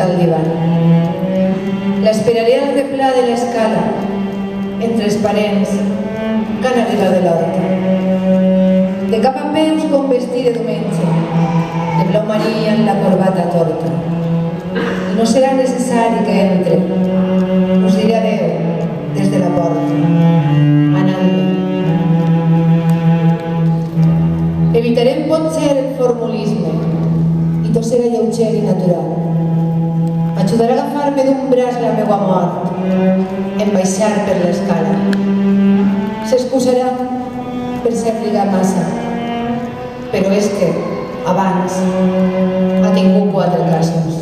al divan. L'esperaré al replà de l'escala, entre els parents, que han arribat de l'horta. De cap a peus com vestir de diumenge, de blau marí en la corbata torta. I no serà necessari que entre, us diré adeu des de la porta, anant-me. Evitarem potser el formulisme, i tot serà lleuger i natural. Ajudarà a agafar-me d'un braç la meua mort, en baixar per l'escala. S'excusarà per ser trigat massa, però és que, abans, ha tingut 4 casos.